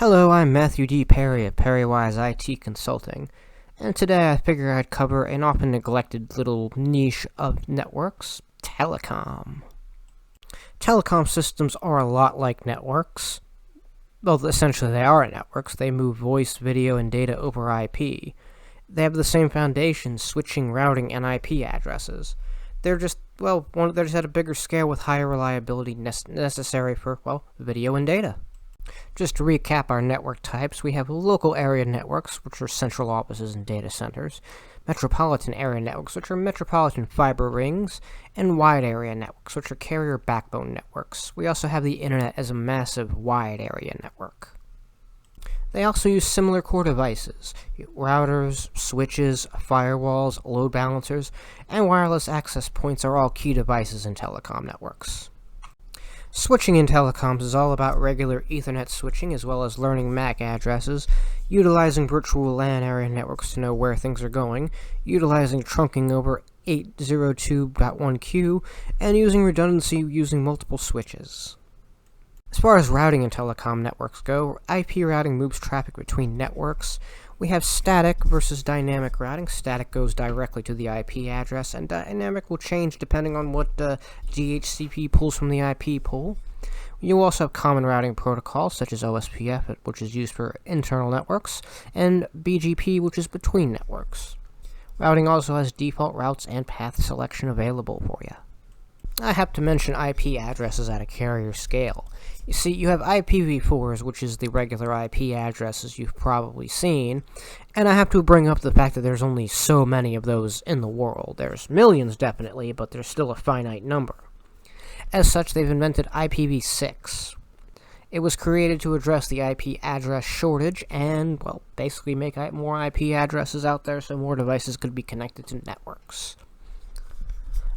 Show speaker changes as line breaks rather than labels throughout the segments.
Hello, I'm Matthew D. Perry of Perrywise IT Consulting, and today I figure I'd cover an often neglected little niche of networks, telecom. Telecom systems are a lot like networks. Well, essentially they are networks. They move voice, video, and data over IP. They have the same foundation, switching, routing, and IP addresses. They're just at a bigger scale with higher reliability necessary for, video and data. Just to recap our network types, we have local area networks, which are central offices and data centers, metropolitan area networks, which are metropolitan fiber rings, and wide area networks, which are carrier backbone networks. We also have the internet as a massive wide area network. They also use similar core devices: routers, switches, firewalls, load balancers, and wireless access points are all key devices in telecom networks. Switching in telecoms is all about regular Ethernet switching as well as learning MAC addresses, utilizing virtual LAN area networks to know where things are going, utilizing trunking over 802.1q, and using redundancy using multiple switches. As far as routing in telecom networks go, IP routing moves traffic between networks. We have static versus dynamic routing. Static goes directly to the IP address, and dynamic will change depending on what DHCP pulls from the IP pool. You also have common routing protocols such as OSPF, which is used for internal networks, and BGP, which is between networks. Routing also has default routes and path selection available for you. I have to mention IP addresses at a carrier scale. You see, you have IPv4s, which is the regular IP addresses you've probably seen, and I have to bring up the fact that there's only so many of those in the world. There's millions, definitely, but there's still a finite number. As such, they've invented IPv6. It was created to address the IP address shortage and, basically make more IP addresses out there so more devices could be connected to networks.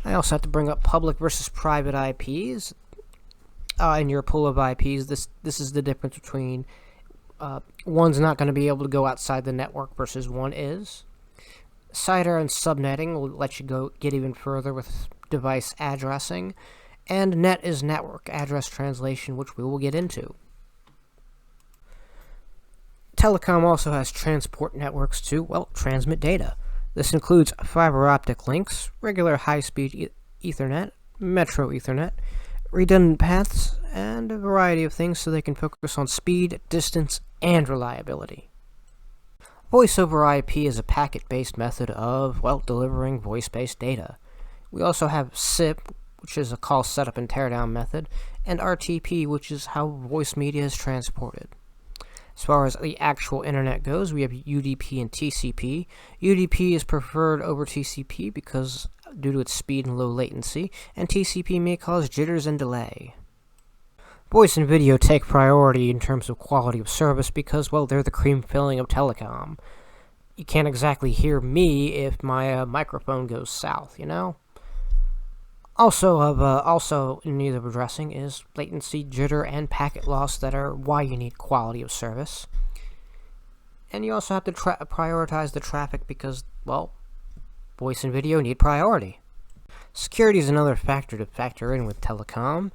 I also have to bring up public versus private IPs. In your pool of IPs, this is the difference between one's not going to be able to go outside the network versus one is. CIDR and subnetting will let you get even further with device addressing. And net is network address translation, which we will get into. Telecom also has transport networks to, transmit data. This includes fiber optic links, regular high-speed Ethernet, Metro Ethernet, redundant paths, and a variety of things so they can focus on speed, distance, and reliability. Voice over IP is a packet-based method of, delivering voice-based data. We also have SIP, which is a call setup and teardown method, and RTP, which is how voice media is transported. As far as the actual internet goes, we have UDP and TCP. UDP is preferred over TCP because due to its speed and low latency, and TCP may cause jitters and delay. Voice and video take priority in terms of quality of service because, they're the cream filling of telecom. You can't exactly hear me if my microphone goes south, Also in need of addressing is latency, jitter, and packet loss that are why you need quality of service. And you also have to prioritize the traffic because, voice and video need priority. Security is another factor to factor in with telecom.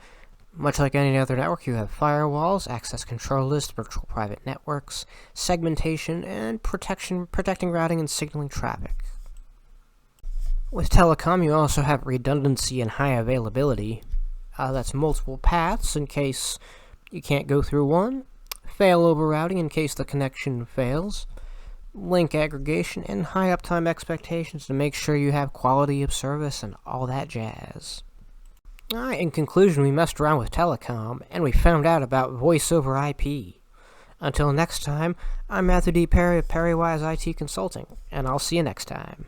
Much like any other network, you have firewalls, access control lists, virtual private networks, segmentation, and protecting routing and signaling traffic. With telecom, you also have redundancy and high availability. That's multiple paths in case you can't go through one, failover routing in case the connection fails, link aggregation, and high uptime expectations to make sure you have quality of service and all that jazz. Alright, in conclusion, we messed around with telecom, and we found out about voice over IP. Until next time, I'm Matthew D. Perry of Perrywise IT Consulting, and I'll see you next time.